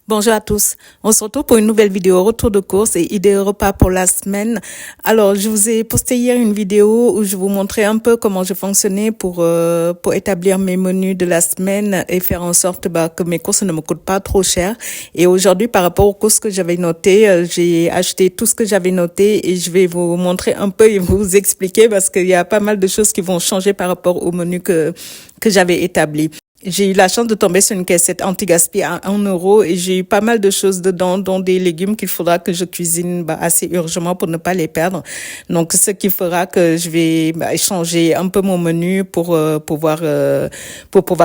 Bonjour à tous. On se retrouve pour une nouvelle vidéo retour de course et idées repas pour la semaine. Alors, je vous ai posté hier une vidéo où je vous montrais un peu comment je fonctionnais pour établir mes menus de la semaine et faire en sorte que mes courses ne me coûtent pas trop cher. Et aujourd'hui, par rapport aux courses que j'avais notées, j'ai acheté tout ce que j'avais noté et je vais vous montrer un peu et vous expliquer parce qu'il y a pas mal de choses qui vont changer par rapport au menu que j'avais établi. J'ai eu la chance de tomber sur une caissette anti-gaspi à 1 € et j'ai eu pas mal de choses dedans, dont des légumes qu'il faudra que je cuisine assez urgemment pour ne pas les perdre. Donc, ce qui fera que je vais changer un peu mon menu pour pouvoir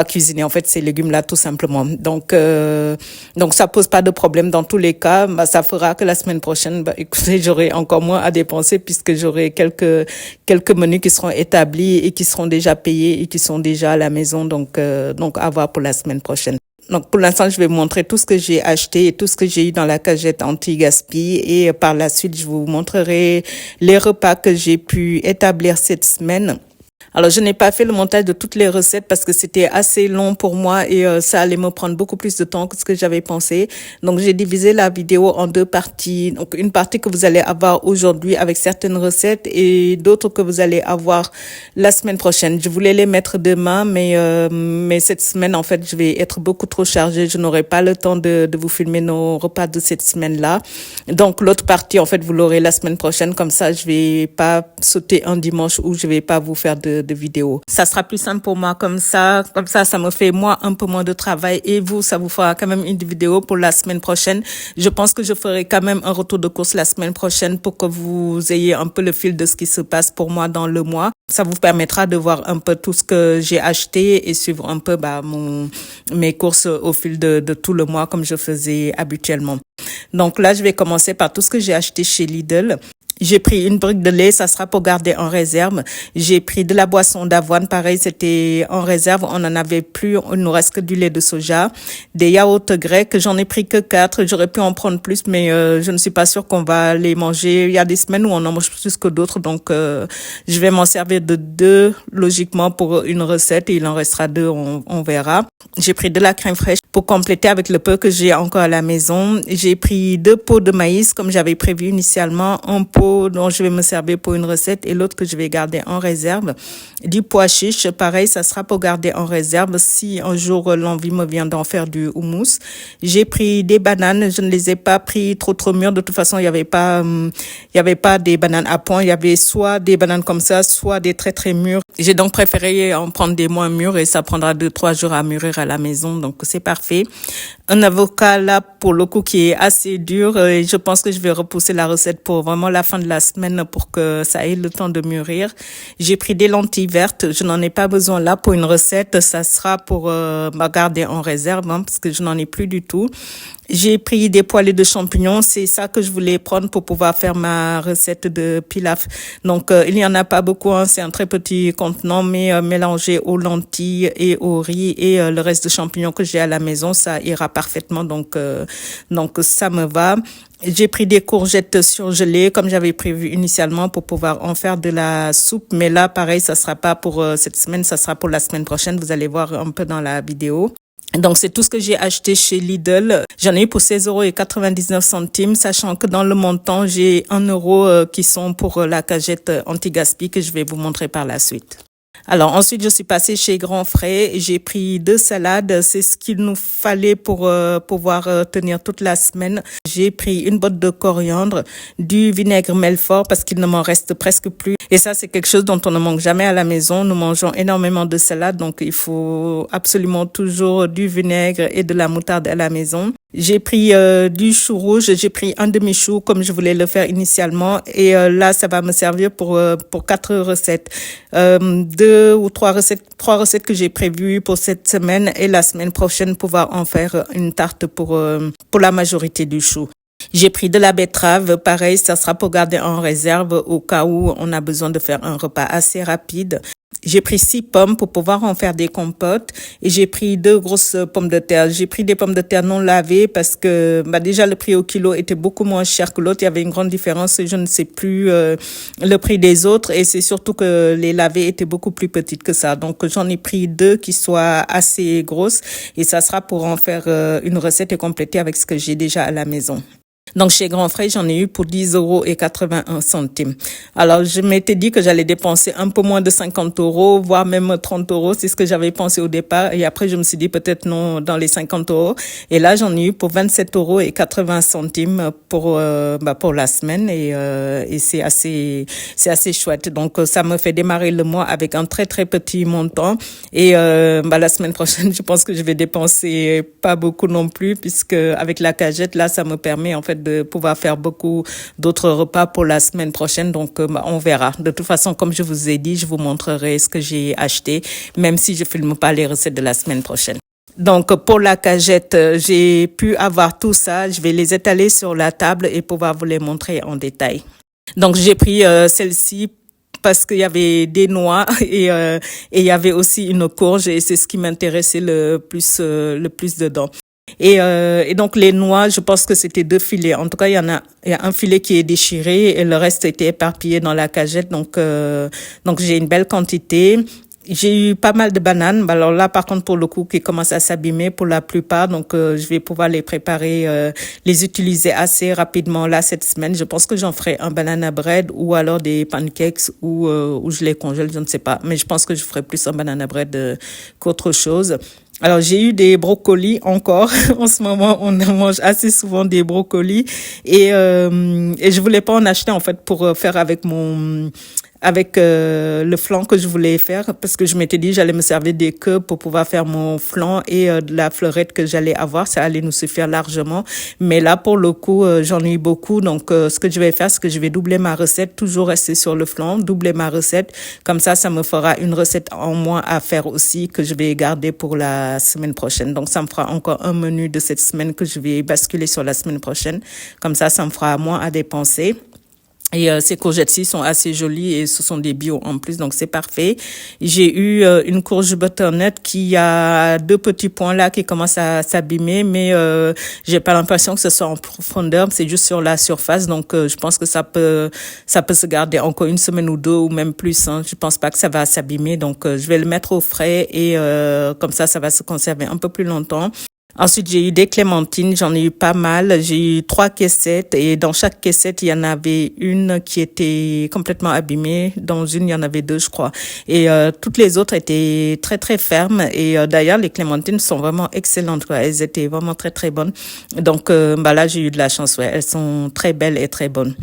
cuisiner en fait ces légumes-là tout simplement. Donc ça pose pas de problème dans tous les cas. Ça fera que la semaine prochaine, écoutez, j'aurai encore moins à dépenser puisque j'aurai quelques menus qui seront établis et qui seront déjà payés et qui sont déjà à la maison. Donc à voir pour la semaine prochaine. Donc, pour l'instant, je vais vous montrer tout ce que j'ai acheté et tout ce que j'ai eu dans la cagette anti-gaspi et par la suite, je vous montrerai les repas que j'ai pu établir cette semaine. Alors, je n'ai pas fait le montage de toutes les recettes parce que c'était assez long pour moi et ça allait me prendre beaucoup plus de temps que ce que j'avais pensé. Donc, j'ai divisé la vidéo en 2 parties. Donc, une partie que vous allez avoir aujourd'hui avec certaines recettes et d'autres que vous allez avoir la semaine prochaine. Je voulais les mettre demain, mais cette semaine, en fait, je vais être beaucoup trop chargée. Je n'aurai pas le temps de vous filmer nos repas de cette semaine-là. Donc, l'autre partie, en fait, vous l'aurez la semaine prochaine. Comme ça, je vais pas sauter un dimanche où je vais pas vous faire de vidéos. Ça sera plus simple pour moi comme ça, ça me fait moi un peu moins de travail et vous, ça vous fera quand même une vidéo pour la semaine prochaine. Je pense que je ferai quand même un retour de course la semaine prochaine pour que vous ayez un peu le fil de ce qui se passe pour moi dans le mois. Ça vous permettra de voir un peu tout ce que j'ai acheté et suivre un peu mes courses au fil de tout le mois comme je faisais habituellement. Donc là, je vais commencer par tout ce que j'ai acheté chez Lidl. J'ai pris une brique de lait, ça sera pour garder en réserve. J'ai pris de la boisson d'avoine, pareil, c'était en réserve. On n'en avait plus, il nous reste que du lait de soja. Des yaourts grecs, j'en ai pris que 4. J'aurais pu en prendre plus, mais je ne suis pas sûre qu'on va les manger. Il y a des semaines où on en mange plus que d'autres, donc je vais m'en servir de 2 logiquement pour une recette et il en restera 2, on verra. J'ai pris de la crème fraîche pour compléter avec le peu que j'ai encore à la maison. J'ai pris 2 pots de maïs comme j'avais prévu initialement, un pot dont je vais me servir pour une recette et l'autre que je vais garder en réserve. Du pois chiche, pareil, ça sera pour garder en réserve si un jour l'envie me vient d'en faire du houmous. J'ai pris des bananes, je ne les ai pas pris trop mûres. De toute façon, il y avait pas des bananes à point, il y avait soit des bananes comme ça, soit des très mûres. J'ai donc préféré en prendre des moins mûres et ça prendra 2-3 jours à mûrir à la maison, donc c'est parfait. Un avocat là pour le coup qui est assez dur et je pense que je vais repousser la recette pour vraiment la fin de la semaine pour que ça ait le temps de mûrir. J'ai pris des lentilles vertes, je n'en ai pas besoin là pour une recette, ça sera pour garder en réserve parce que je n'en ai plus du tout. J'ai pris des poêlées de champignons, c'est ça que je voulais prendre pour pouvoir faire ma recette de pilaf. Donc il y en a pas beaucoup, c'est un très petit contenant, mais mélangé aux lentilles et au riz et le reste de champignons que j'ai à la maison, ça ira parfaitement. Donc ça me va. J'ai pris des courgettes surgelées comme j'avais prévu initialement pour pouvoir en faire de la soupe, mais là pareil, ça sera pas pour cette semaine, ça sera pour la semaine prochaine. Vous allez voir un peu dans la vidéo. Donc, c'est tout ce que j'ai acheté chez Lidl. J'en ai eu pour 16,99 €, sachant que dans le montant, j'ai 1 € qui sont pour la cagette anti-gaspi que je vais vous montrer par la suite. Alors ensuite, je suis passée chez Grand Frais. J'ai pris 2 salades. C'est ce qu'il nous fallait pour pouvoir tenir toute la semaine. J'ai pris une botte de coriandre, du vinaigre Melfort parce qu'il ne m'en reste presque plus. Et ça, c'est quelque chose dont on ne manque jamais à la maison. Nous mangeons énormément de salades, donc il faut absolument toujours du vinaigre et de la moutarde à la maison. J'ai pris du chou rouge, j'ai pris un demi-chou comme je voulais le faire initialement et là ça va me servir pour 4 recettes. 2 ou 3 recettes que j'ai prévues pour cette semaine et la semaine prochaine pouvoir en faire une tarte pour la majorité du chou. J'ai pris de la betterave, pareil, ça sera pour garder en réserve au cas où on a besoin de faire un repas assez rapide. j'ai pris 6 pommes pour pouvoir en faire des compotes et j'ai pris 2 grosses pommes de terre. J'ai pris des pommes de terre non lavées parce que déjà le prix au kilo était beaucoup moins cher que l'autre. Il y avait une grande différence. Je ne sais plus le prix des autres et c'est surtout que les lavées étaient beaucoup plus petites que ça. Donc j'en ai pris 2 qui soient assez grosses et ça sera pour en faire une recette et compléter avec ce que j'ai déjà à la maison. Donc, chez Grand Frais, j'en ai eu pour 10,81 €. Alors, je m'étais dit que j'allais dépenser un peu moins de 50 €, voire même 30 €. C'est ce que j'avais pensé au départ. Et après, je me suis dit peut-être non dans les 50 €. Et là, j'en ai eu pour 27,80 € pour la semaine. Et c'est assez chouette. Donc, ça me fait démarrer le mois avec un très, très petit montant. Et, la semaine prochaine, je pense que je vais dépenser pas beaucoup non plus puisque avec la cagette, là, ça me permet, en fait, de pouvoir faire beaucoup d'autres repas pour la semaine prochaine. Donc, on verra. De toute façon, comme je vous ai dit, je vous montrerai ce que j'ai acheté, même si je filme pas les recettes de la semaine prochaine. Donc, pour la cagette, j'ai pu avoir tout ça. Je vais les étaler sur la table et pouvoir vous les montrer en détail. Donc, j'ai pris celle-ci parce qu'il y avait des noix et il y avait aussi une courge et c'est ce qui m'intéressait le plus dedans. Et donc les noix, je pense que c'était 2 filets. En tout cas, il y a un filet qui est déchiré et le reste était éparpillé dans la cagette. Donc j'ai une belle quantité. J'ai eu pas mal de bananes. Alors là, par contre, pour le coup, qui commencent à s'abîmer pour la plupart. Donc, je vais pouvoir les préparer, les utiliser assez rapidement là cette semaine. Je pense que j'en ferai un banana bread ou alors des pancakes ou je les congèle, je ne sais pas. Mais je pense que je ferai plus un banana bread qu'autre chose. Alors, j'ai eu des brocolis encore. En ce moment, on mange assez souvent des brocolis et je voulais pas en acheter, en fait, pour faire avec le flan que je voulais faire parce que je m'étais dit j'allais me servir des queues pour pouvoir faire mon flan et de la fleurette que j'allais avoir, ça allait nous suffire largement. Mais là, pour le coup, j'en ai eu beaucoup. Donc, ce que je vais faire, c'est que je vais doubler ma recette, toujours rester sur le flan, doubler ma recette. Comme ça me fera une recette en moins à faire aussi que je vais garder pour la semaine prochaine. Donc, ça me fera encore un menu de cette semaine que je vais basculer sur la semaine prochaine. Comme ça me fera moins à dépenser. Et ces courgettes-ci sont assez jolies et ce sont des bio en plus, donc c'est parfait. J'ai eu une courge butternut qui a 2 petits points là qui commencent à s'abîmer, mais j'ai pas l'impression que ce soit en profondeur, c'est juste sur la surface, donc je pense que ça peut se garder encore une semaine ou 2 ou même plus. Je pense pas que ça va s'abîmer, donc je vais le mettre au frais et comme ça va se conserver un peu plus longtemps. Ensuite, j'ai eu des clémentines, j'en ai eu pas mal. J'ai eu 3 caissettes et dans chaque caissette, il y en avait une qui était complètement abîmée. Dans une, il y en avait 2, je crois. Et toutes les autres étaient très, très fermes. Et d'ailleurs, les clémentines sont vraiment excellentes, quoi. Elles étaient vraiment très, très bonnes. Donc, là, j'ai eu de la chance, ouais. Elles sont très belles et très bonnes.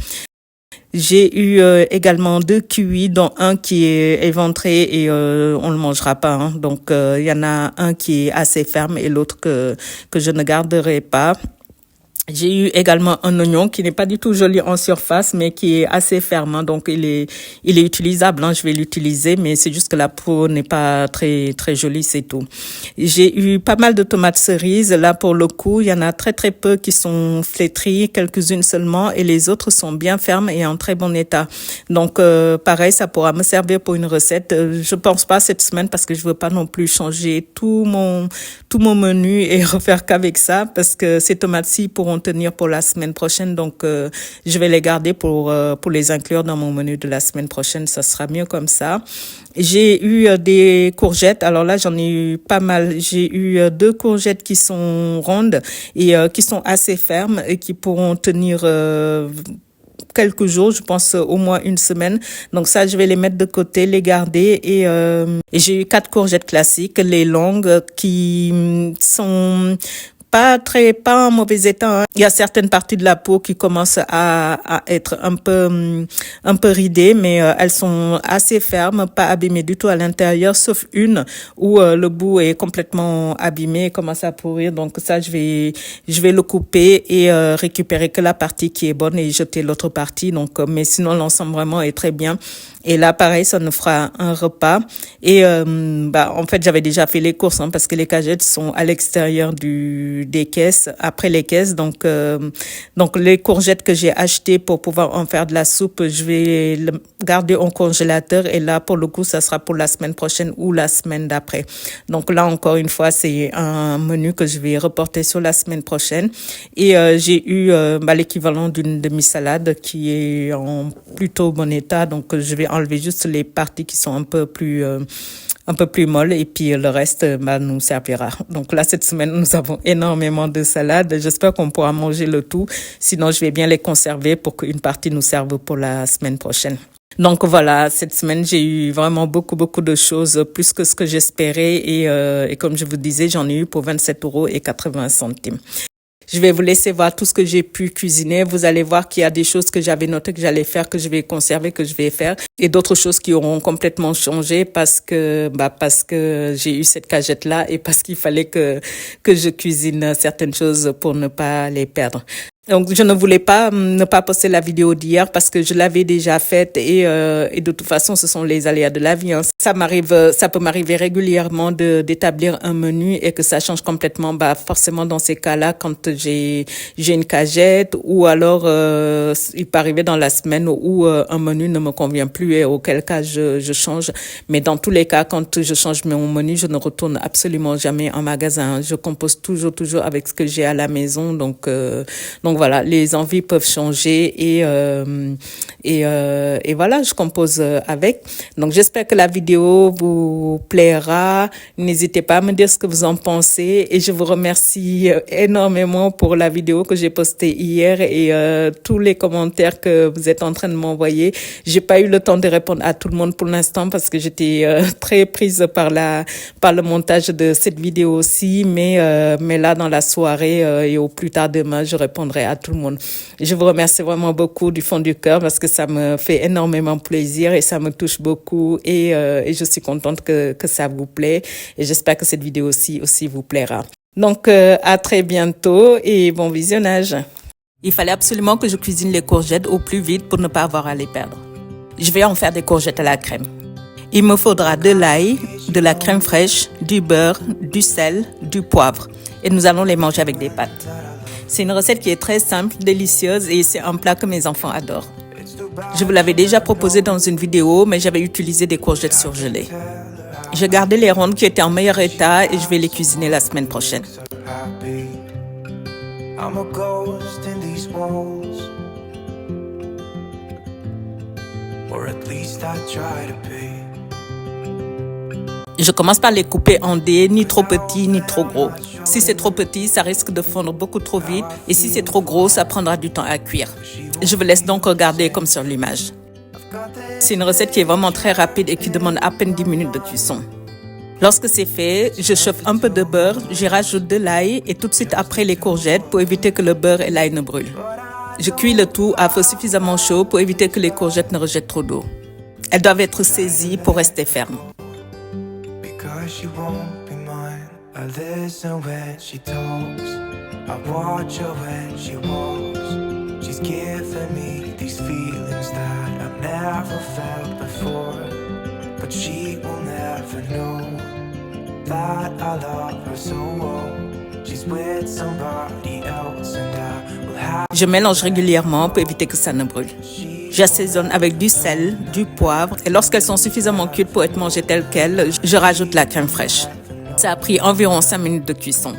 J'ai eu également 2 kiwis, dont un qui est éventré et on le mangera pas. Donc il y en a un qui est assez ferme et l'autre que je ne garderai pas. J'ai eu également un oignon qui n'est pas du tout joli en surface, mais qui est assez ferme. Donc, il est utilisable. Je vais l'utiliser, mais c'est juste que la peau n'est pas très, très jolie, c'est tout. J'ai eu pas mal de tomates cerises. Là, pour le coup, il y en a très, très peu qui sont flétries, quelques-unes seulement, et les autres sont bien fermes et en très bon état. Donc, pareil, ça pourra me servir pour une recette. Je pense pas cette semaine parce que je veux pas non plus changer tout mon menu et refaire qu'avec ça parce que ces tomates-ci pourront tenir pour la semaine prochaine. Donc, je vais les garder pour les inclure dans mon menu de la semaine prochaine. Ça sera mieux comme ça. J'ai eu des courgettes. Alors là, j'en ai eu pas mal. J'ai eu 2 courgettes qui sont rondes et qui sont assez fermes et qui pourront tenir quelques jours, je pense au moins une semaine. Donc ça, je vais les mettre de côté, les garder. Et j'ai eu 4 courgettes classiques, les longues, qui sont pas en mauvais état. Il y a certaines parties de la peau qui commencent à être un peu ridées, mais elles sont assez fermes, pas abîmées du tout à l'intérieur, sauf une où le bout est complètement abîmé et commence à pourrir. Donc ça, je vais le couper et récupérer que la partie qui est bonne et jeter l'autre partie. Donc, mais sinon l'ensemble vraiment est très bien. Et là, pareil, ça nous fera un repas. Et en fait, j'avais déjà fait les courses parce que les cagettes sont à l'extérieur des caisses, après les caisses. Donc les courgettes que j'ai achetées pour pouvoir en faire de la soupe, je vais le garder au congélateur. Et là, pour le coup, ça sera pour la semaine prochaine ou la semaine d'après. Donc là, encore une fois, c'est un menu que je vais reporter sur la semaine prochaine. Et j'ai eu l'équivalent d'une demi-salade qui est en plutôt bon état. Donc je vais enlever juste les parties qui sont un peu plus molles et puis le reste nous servira. Donc là, cette semaine, nous avons énormément de salades. J'espère qu'on pourra manger le tout. Sinon, je vais bien les conserver pour qu'une partie nous serve pour la semaine prochaine. Donc voilà, cette semaine, j'ai eu vraiment beaucoup de choses, plus que ce que j'espérais. Et comme je vous disais, j'en ai eu pour 27,80 €. Je vais vous laisser voir tout ce que j'ai pu cuisiner. Vous allez voir qu'il y a des choses que j'avais notées que j'allais faire, que je vais conserver, que je vais faire. Et d'autres choses qui auront complètement changé parce que j'ai eu cette cagette-là et parce qu'il fallait que je cuisine certaines choses pour ne pas les perdre. Donc, je ne voulais pas ne pas poster la vidéo d'hier parce que je l'avais déjà faite et de toute façon, ce sont les aléas de la vie. Ça peut m'arriver régulièrement d'établir un menu et que ça change complètement. Forcément, dans ces cas-là, quand j'ai une cagette ou alors il peut arriver dans la semaine où un menu ne me convient plus et auquel cas je change. Mais dans tous les cas, quand je change mon menu, je ne retourne absolument jamais en magasin. Je compose toujours avec ce que j'ai à la maison. Donc voilà, les envies peuvent changer et voilà, je compose avec. Donc j'espère que la vidéo vous plaira. N'hésitez pas à me dire ce que vous en pensez et je vous remercie énormément pour la vidéo que j'ai postée hier et tous les commentaires que vous êtes en train de m'envoyer. J'ai pas eu le temps de répondre à tout le monde pour l'instant parce que j'étais très prise par le montage de cette vidéo aussi, mais là dans la soirée et au plus tard demain, je répondrai à tout le monde. Je vous remercie vraiment beaucoup du fond du cœur parce que ça me fait énormément plaisir et ça me touche beaucoup et je suis contente que ça vous plaît et j'espère que cette vidéo aussi vous plaira. Donc à très bientôt et bon visionnage. Il fallait absolument que je cuisine les courgettes au plus vite pour ne pas avoir à les perdre. Je vais en faire des courgettes à la crème. Il me faudra de l'ail, de la crème fraîche, du beurre, du sel, du poivre et nous allons les manger avec des pâtes. C'est une recette qui est très simple, délicieuse et c'est un plat que mes enfants adorent. Je vous l'avais déjà proposé dans une vidéo, mais j'avais utilisé des courgettes surgelées. J'ai gardé les rondes qui étaient en meilleur état et je vais les cuisiner la semaine prochaine. Je commence par les couper en dés, ni trop petits ni trop gros. Si c'est trop petit, ça risque de fondre beaucoup trop vite et si c'est trop gros, ça prendra du temps à cuire. Je vous laisse donc regarder comme sur l'image. C'est une recette qui est vraiment très rapide et qui demande à peine 10 minutes de cuisson. Lorsque c'est fait, je chauffe un peu de beurre, j'y rajoute de l'ail et tout de suite après les courgettes pour éviter que le beurre et l'ail ne brûlent. Je cuis le tout à feu suffisamment chaud pour éviter que les courgettes ne rejettent trop d'eau. Elles doivent être saisies pour rester fermes. She won't be mine. I listen when she talks. I watch her when she walks. She's giving me these feelings that I've never felt before. But she will never know that I love her so well. She's with somebody else and I will have. Je mélange régulièrement pour éviter que ça ne brûle. J'assaisonne avec du sel, du poivre et lorsqu'elles sont suffisamment cuites pour être mangées telles quelles, je rajoute la crème fraîche. Ça a pris environ 5 minutes de cuisson.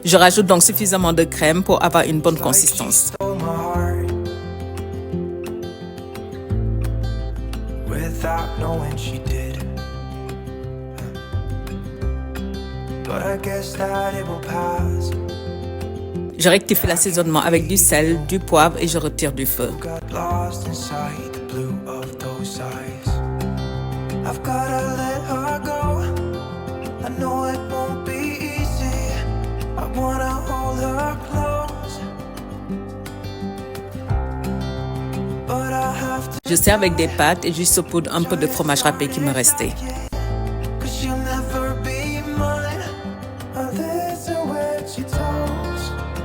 Je rajoute donc suffisamment de crème pour avoir une bonne consistance. Je rectifie l'assaisonnement avec du sel, du poivre et je retire du feu. Je sers avec des pâtes et je saupoudre un peu de fromage râpé qui me restait.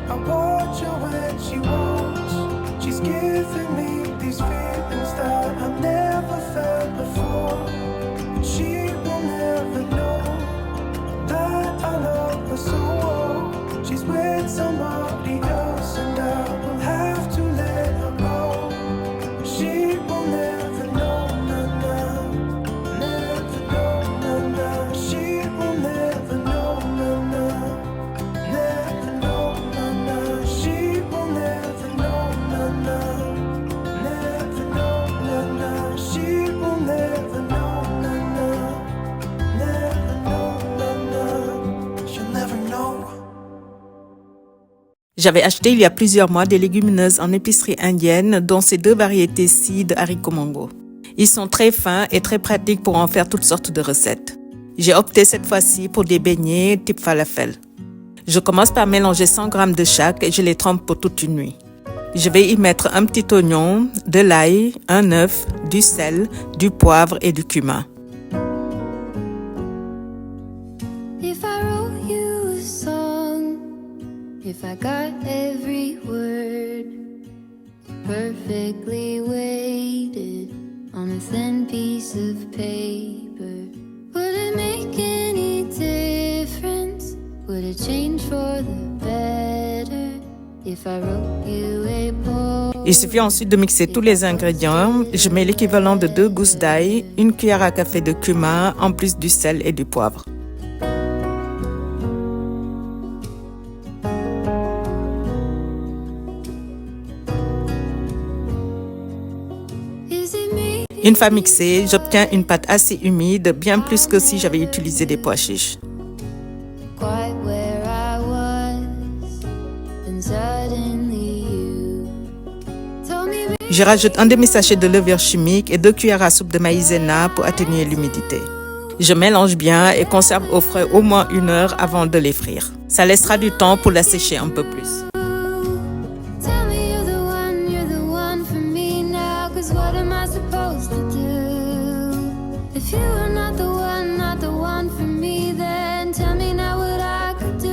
I watch her when she walks. She's giving me these feelings. J'avais acheté il y a plusieurs mois des légumineuses en épicerie indienne, dont ces 2 variétés-ci de haricots mango. Ils sont très fins et très pratiques pour en faire toutes sortes de recettes. J'ai opté cette fois-ci pour des beignets type falafel. Je commence par mélanger 100 g de chaque et je les trempe pour toute une nuit. Je vais y mettre un petit oignon, de l'ail, un œuf, du sel, du poivre et du cumin. If I wrote you a song, if I got every word perfectly weighted on a thin piece of paper, would it make any difference? Would it change for the better if I wrote you a poem? Il suffit ensuite de mixer tous les ingrédients. Je mets l'équivalent de 2 gousses d'ail, une cuillère à café de cumin, en plus du sel et du poivre. Une fois mixé, j'obtiens une pâte assez humide, bien plus que si j'avais utilisé des pois chiches. Quite where I was, then suddenly you told me. Je rajoute un demi-sachet de levure chimique et 2 cuillères à soupe de maïzena pour atténuer l'humidité. Je mélange bien et conserve au frais au moins 1 heure avant de les frire. Ça laissera du temps pour la sécher un peu plus. Tell me you're the one for me now, 'cause what am I supposed to do? If you are not the one for me, then tell me now what I could do.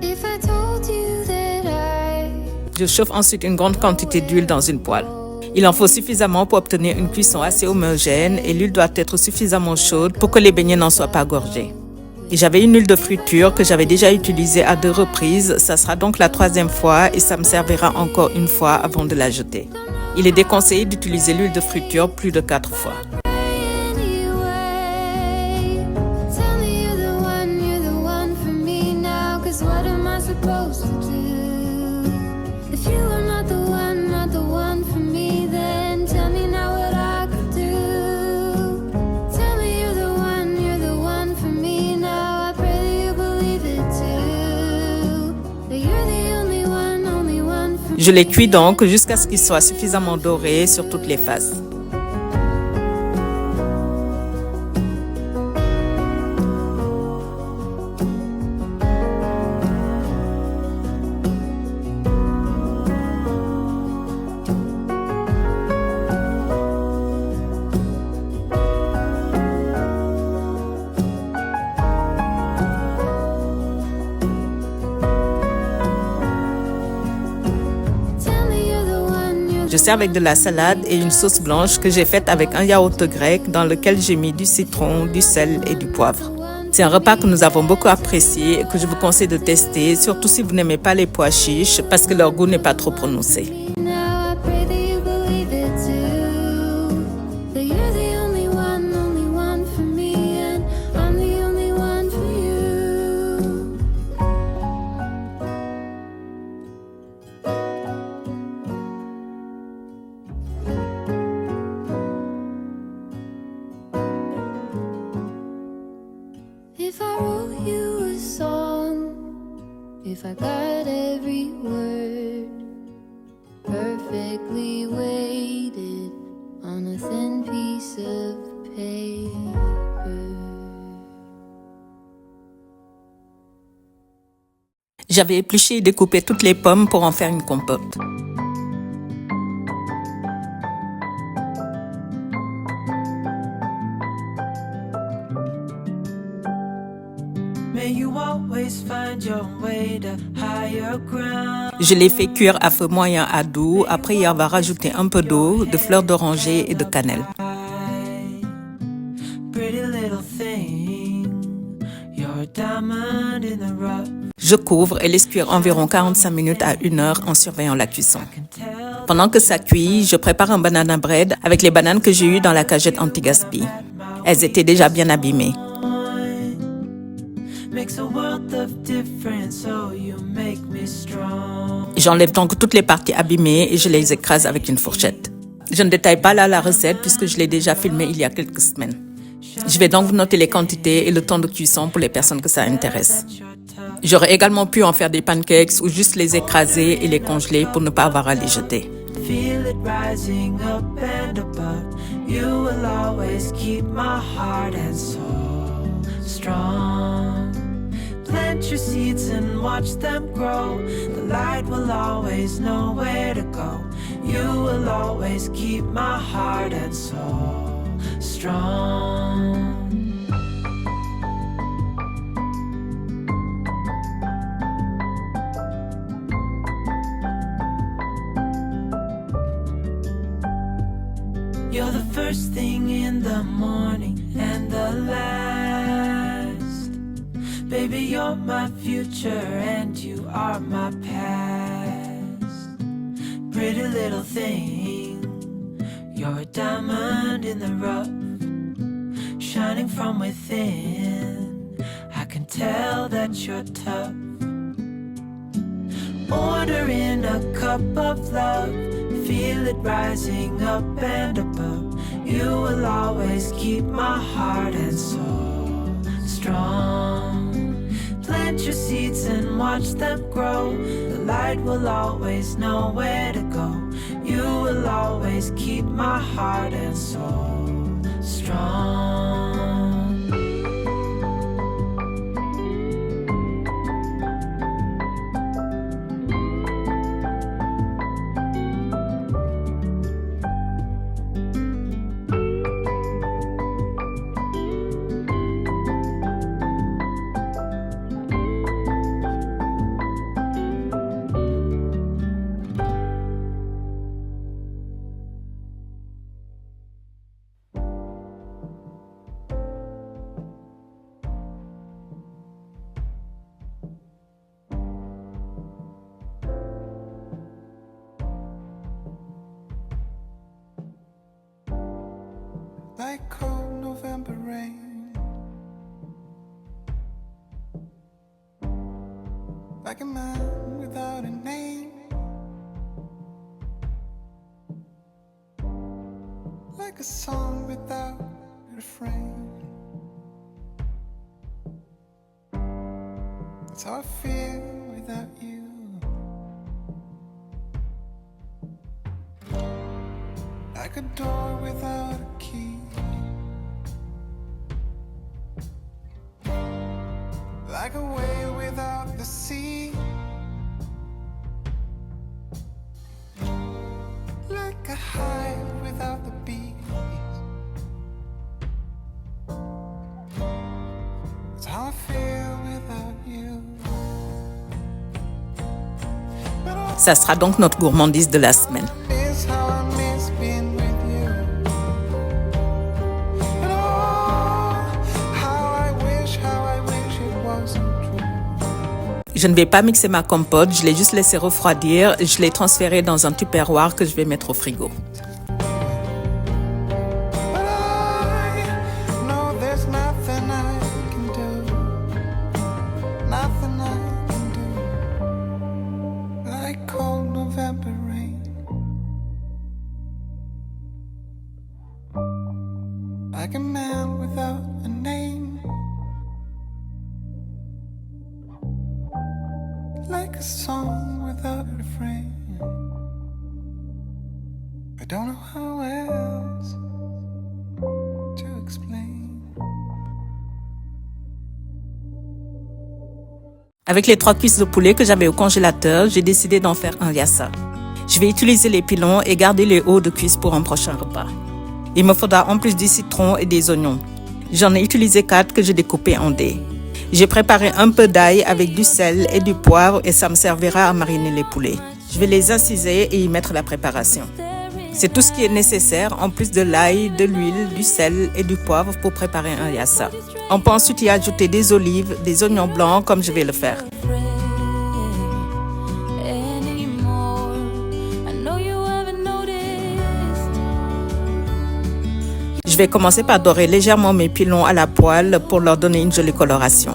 If I told you that Je chauffe ensuite une grande quantité d'huile dans une poêle. Il en faut suffisamment pour obtenir une cuisson assez homogène et l'huile doit être suffisamment chaude pour que les beignets n'en soient pas gorgés. Et j'avais une huile de friture que j'avais déjà utilisée à 2 reprises, ça sera donc la 3e fois et ça me servira encore une fois avant de la jeter. Il est déconseillé d'utiliser l'huile de friture plus de 4 fois. anyway, tell me you're the one for me now, 'cause what am I supposed to do? If you are not the one for me, then tell me now what I could do. Tell me you're the one for me now. I pray that you believe it too, that you're the only one for me. Je les cuis donc jusqu'à ce qu'ils soient suffisamment dorés sur toutes les faces. Je sers avec de la salade et une sauce blanche que j'ai faite avec un yaourt grec dans lequel j'ai mis du citron, du sel et du poivre. C'est un repas que nous avons beaucoup apprécié et que je vous conseille de tester, surtout si vous n'aimez pas les pois chiches parce que leur goût n'est pas trop prononcé. Now I pray that you believe it too, that you're the only one for me, and I'm the only one for you. If I wrote you a song, if I got every word perfectly weighted on a thin piece of paper. J'avais épluché et découpé toutes les pommes pour en faire une compote. May you always find your way to higher ground. Je les fais cuire à feu moyen à doux. Après y avoir rajouté un peu d'eau, de fleurs d'oranger et de cannelle. Pretty little thing, you're a diamond in the rough. Je couvre et laisse cuire environ 45 minutes à 1 heure en surveillant la cuisson. Pendant que ça cuit, je prépare un banana bread avec les bananes que j'ai eues dans la cagette anti-gaspi. Elles étaient déjà bien abîmées. makes a world of difference. Oh, you make me strong. J'enlève donc toutes les parties abîmées et je les écrase avec une fourchette. Je ne détaille pas là la recette puisque je l'ai déjà filmée il y a quelques semaines. Je vais donc vous noter les quantités et le temps de cuisson pour les personnes que ça intéresse. J'aurais également pu en faire des pancakes ou juste les écraser et les congeler pour ne pas avoir à les jeter. Feel it rising up and above. You will always keep my heart and soul strong. Plant your seeds and watch them grow. The light will always know where to go. You will always keep my heart and soul strong. You're the first thing in the morning and the last. Baby, you're my future and you are my past. Pretty little thing, you're a diamond in the rough, shining from within. I can tell that you're tough. Order in a cup of love. Feel it rising up and above. You will always keep my heart and soul strong. Plant your seeds and watch them grow. The light will always know where to go. You will always keep my heart and soul strong. Like cold November rain, like a man without a name, like a song without a refrain. That's how I feel without you. Like a door without a key, like a whale without the sea, like a hive without the bees. That's how I feel without you. Ça sera donc notre gourmandise de la semaine. Miss how I miss being with you. And oh, how I wish it wasn't true. Je ne vais pas mixer ma compote, je l'ai juste laissé refroidir et je l'ai transférée dans un tupperware que je vais mettre au frigo. But I know there's nothing I can do. Nothing I can do. Like cold November rain. Like a man without a name. Like a song without a refrain. I don't know how else to explain. Avec les 3 cuisses de poulet que j'avais au congélateur, j'ai décidé d'en faire un yassa. Je vais utiliser les pilons et garder les hauts de cuisse pour un prochain repas. Il me faudra en plus du citron et des oignons. J'en ai utilisé 4 que j'ai découpés en dés. J'ai préparé un peu d'ail avec du sel et du poivre et ça me servira à mariner les poulets. Je vais les inciser et y mettre la préparation. C'est tout ce qui est nécessaire en plus de l'ail, de l'huile, du sel et du poivre pour préparer un yassa. On peut ensuite y ajouter des olives, des oignons blancs comme je vais le faire. Je vais commencer par dorer légèrement mes pilons à la poêle pour leur donner une jolie coloration.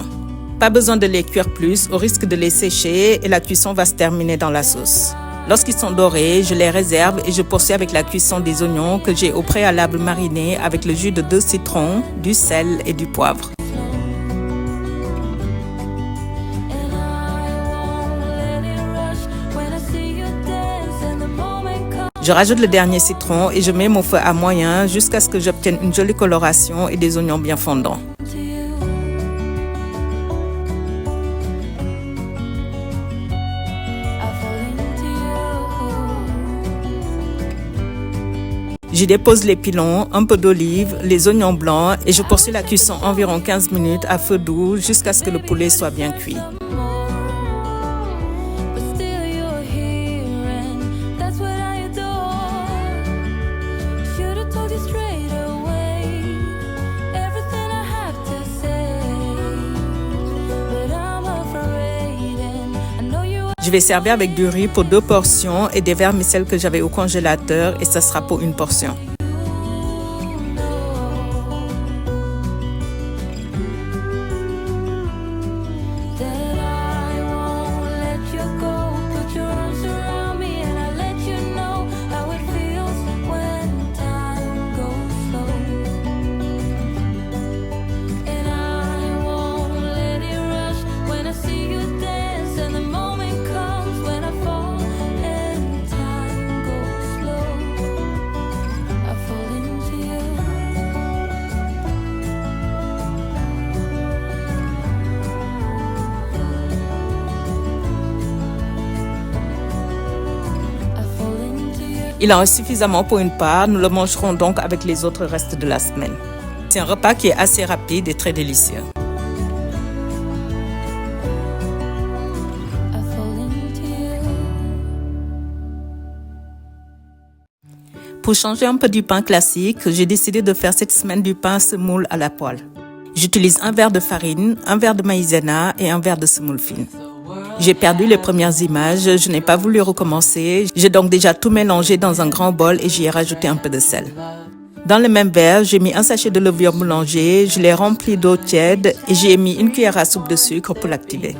pas besoin de les cuire plus au risque de les sécher et la cuisson va se terminer dans la sauce. Lorsqu'ils sont dorés, je les réserve et je poursuis avec la cuisson des oignons que j'ai au préalable marinés avec le jus de 2 citrons, du sel et du poivre. Je rajoute le dernier citron et je mets mon feu à moyen jusqu'à ce que j'obtienne une jolie coloration et des oignons bien fondants. J'y dépose les pilons, un peu d'olive, les oignons blancs et je poursuis la cuisson environ 15 minutes à feu doux jusqu'à ce que le poulet soit bien cuit. Je vais servir avec du riz pour 2 portions et des vermicelles que j'avais au congélateur et ça sera pour une portion. Il en reste suffisamment pour une part, nous le mangerons donc avec les autres restes de la semaine. C'est un repas qui est assez rapide et très délicieux. Pour changer un peu du pain classique, j'ai décidé de faire cette semaine du pain semoule à la poêle. J'utilise un verre de farine, un verre de maïzena et un verre de semoule fine. J'ai perdu les premières images, je n'ai pas voulu recommencer. J'ai donc déjà tout mélangé dans un grand bol et j'y ai rajouté un peu de sel. Dans le même verre, j'ai mis un sachet de levure boulanger, je l'ai rempli d'eau tiède et j'y ai mis une cuillère à soupe de sucre pour l'activer.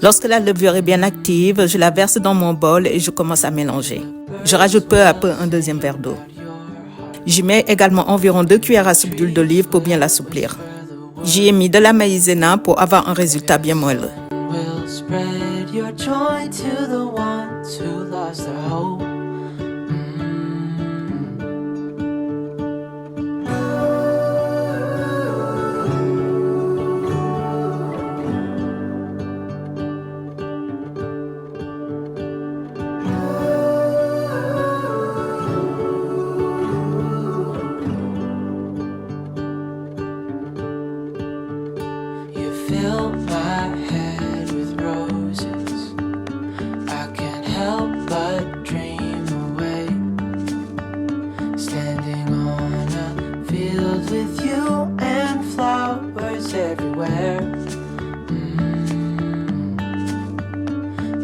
Lorsque la levure est bien active, je la verse dans mon bol et je commence à mélanger. Je rajoute peu à peu un deuxième verre d'eau. J'y mets également environ 2 cuillères à soupe d'huile d'olive pour bien l'assouplir. J'y ai mis de la maïzena pour avoir un résultat bien moelleux. Spread your joy to the ones who lost their hope. You fill my head with roses. I can't help but dream away. Standing on a field with you and flowers everywhere.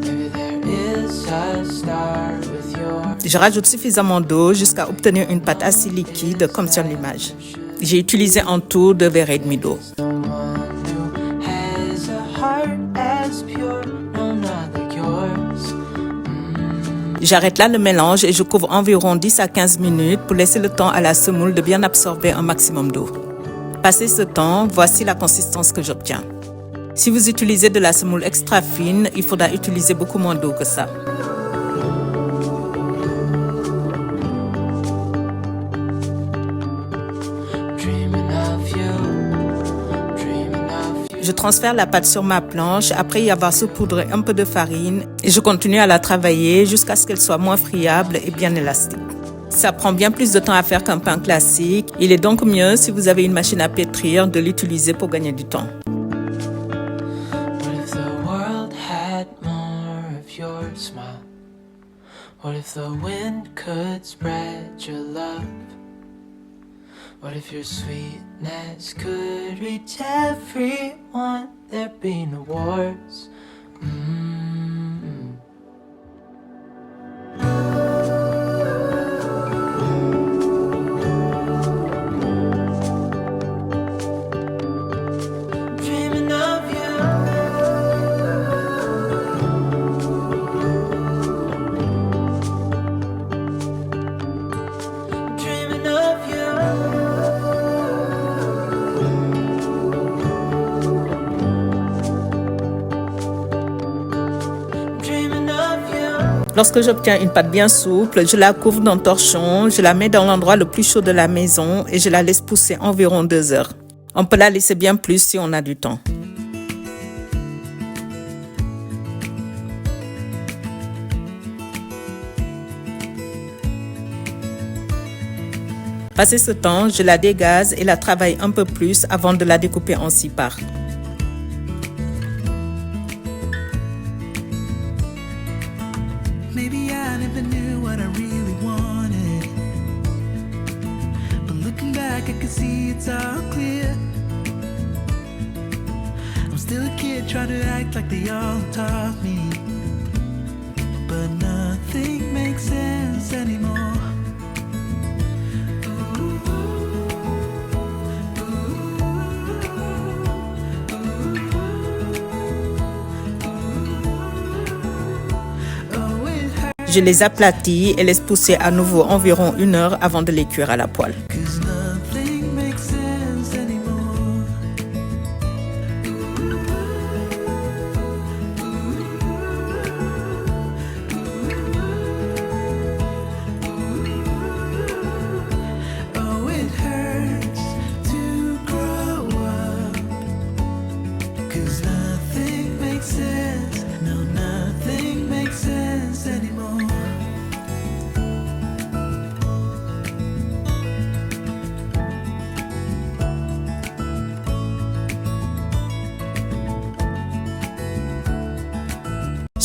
Maybe there is a star with your. Je rajoute suffisamment d'eau jusqu'à obtenir une pâte assez liquide comme sur l'image. J'ai utilisé en tout 2 verres et demi d'eau. J'arrête là le mélange et je couvre environ 10 à 15 minutes pour laisser le temps à la semoule de bien absorber un maximum d'eau. Passé ce temps, voici la consistance que j'obtiens. Si vous utilisez de la semoule extra fine, il faudra utiliser beaucoup moins d'eau que ça. Je transfère la pâte sur ma planche après y avoir saupoudré un peu de farine et je continue à la travailler jusqu'à ce qu'elle soit moins friable et bien élastique. Ça prend bien plus de temps à faire qu'un pain classique. Il est donc mieux, si vous avez une machine à pétrir, de l'utiliser pour gagner du temps. What if the wind could spread your love? What if your sweetness could reach everyone? There'd be no wars. Dreaming of you. Lorsque j'obtiens une pâte bien souple, je la couvre d'un torchon, je la mets dans l'endroit le plus chaud de la maison et je la laisse pousser environ 2 heures. On peut la laisser bien plus si on a du temps. Passé ce temps, je la dégaze et la travaille un peu plus avant de la découper en 6 parts. Maybe I never knew what I really wanted, but looking back I can see it's all clear. I'm still a kid trying to act like they all taught me, but nothing makes sense anymore. Je les aplatis et laisse pousser à nouveau environ 1 heure avant de les cuire à la poêle.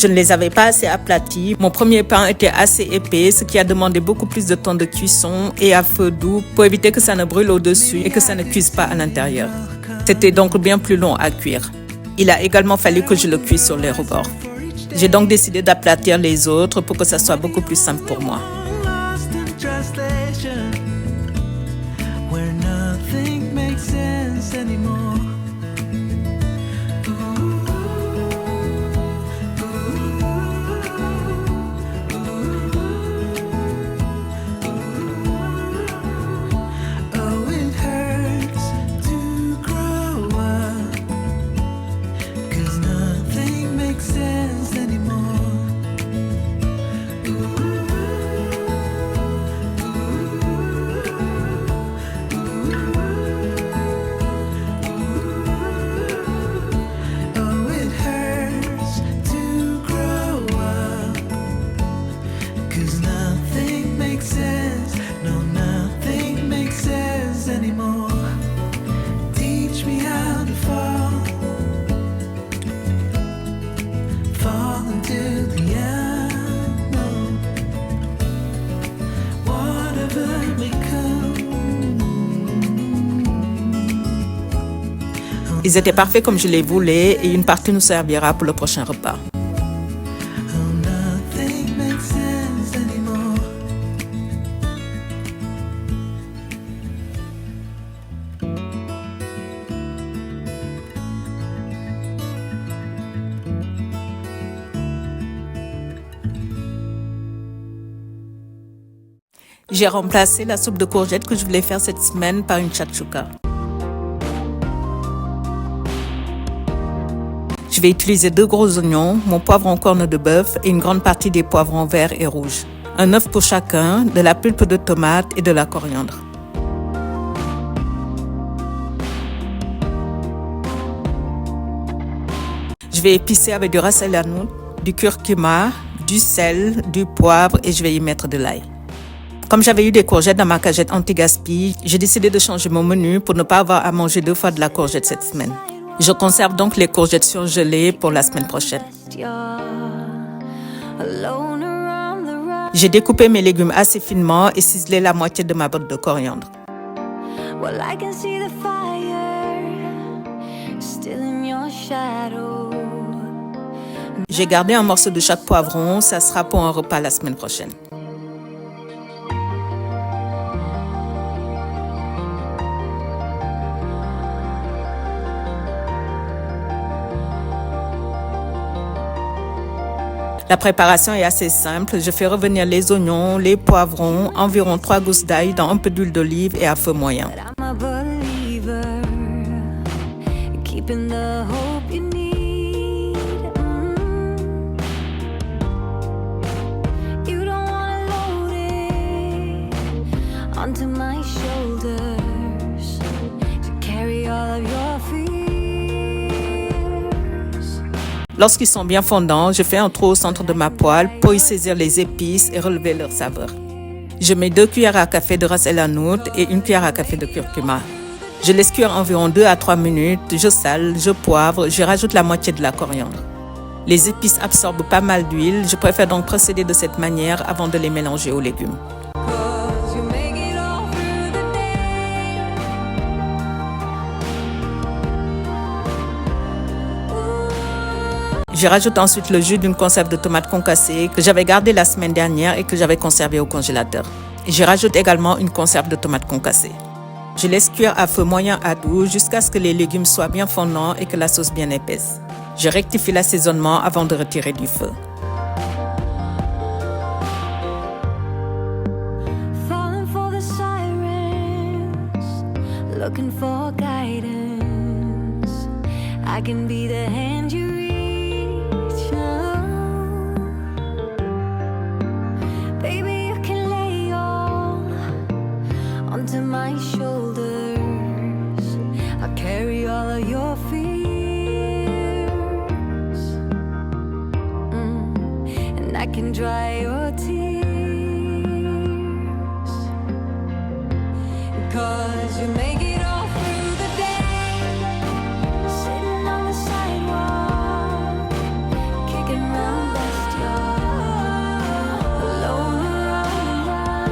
Je ne les avais pas assez aplatis. Mon premier pain était assez épais, ce qui a demandé beaucoup plus de temps de cuisson et à feu doux pour éviter que ça ne brûle au-dessus et que ça ne cuise pas à l'intérieur. C'était donc bien plus long à cuire. Il a également fallu que je le cuise sur les rebords. J'ai donc décidé d'aplatir les autres pour que ça soit beaucoup plus simple pour moi. Ils étaient parfaits comme je les voulais et une partie nous servira pour le prochain repas. J'ai remplacé la soupe de courgettes que je voulais faire cette semaine par une shakshuka. Je vais utiliser 2 gros oignons, mon poivron corne de bœuf et une grande partie des poivrons verts et rouges. Un œuf pour chacun, de la pulpe de tomate et de la coriandre. Je vais épicer avec du ras el hanout, du curcuma, du sel, du poivre et je vais y mettre de l'ail. Comme j'avais eu des courgettes dans ma cagette anti-gaspi, j'ai décidé de changer mon menu pour ne pas avoir à manger 2 fois de la courgette cette semaine. Je conserve donc les courgettes surgelées pour la semaine prochaine. J'ai découpé mes légumes assez finement et ciselé la moitié de ma botte de coriandre. J'ai gardé un morceau de chaque poivron, ça sera pour un repas la semaine prochaine. La préparation est assez simple. Je fais revenir les oignons, les poivrons, environ 3 gousses d'ail dans un peu d'huile d'olive et à feu moyen. Lorsqu'ils sont bien fondants, je fais un trou au centre de ma poêle pour y saisir les épices et relever leur saveur. Je mets 2 cuillères à café de ras el hanout et 1 cuillère à café de curcuma. Je laisse cuire environ 2 à 3 minutes, je sale, je poivre, je rajoute la moitié de la coriandre. Les épices absorbent pas mal d'huile, je préfère donc procéder de cette manière avant de les mélanger aux légumes. Je rajoute ensuite le jus d'une conserve de tomates concassées que j'avais gardée la semaine dernière et que j'avais conservée au congélateur. Et je rajoute également une conserve de tomates concassées. Je laisse cuire à feu moyen à doux jusqu'à ce que les légumes soient bien fondants et que la sauce bien épaisse. Je rectifie l'assaisonnement avant de retirer du feu. Falling for the sirens, looking for guidance. I can be the hand you reach out. Baby, you can lay all onto my shoulders. I'll carry all of your fears. I can dry your tears, 'cause you make it all through the day, sitting on the sidewalk, kicking around backyard, alone around the run.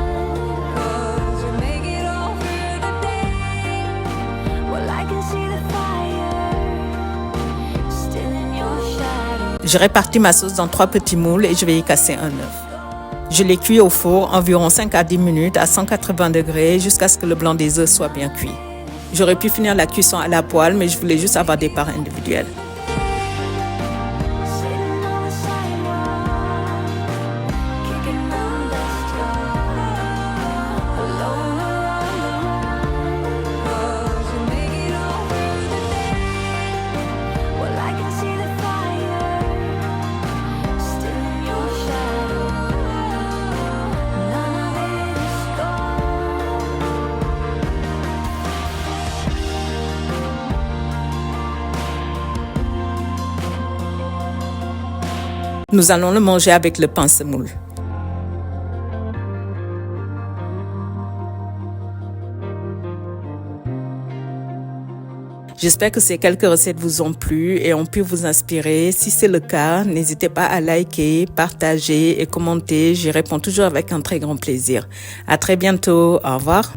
'Cause you make it all through the day. Well, I can see the fire still in your shadow. Je répartis ma sauce dans 3 petits moules et je vais y casser un œuf. Je les cuis au four environ 5 à 10 minutes à 180 degrés jusqu'à ce que le blanc des œufs soit bien cuit. J'aurais pu finir la cuisson à la poêle, mais je voulais juste avoir des parts individuelles. Nous allons le manger avec le pain semoule. J'espère que ces quelques recettes vous ont plu et ont pu vous inspirer. Si c'est le cas, n'hésitez pas à liker, partager et commenter. J'y réponds toujours avec un très grand plaisir. À très bientôt. Au revoir.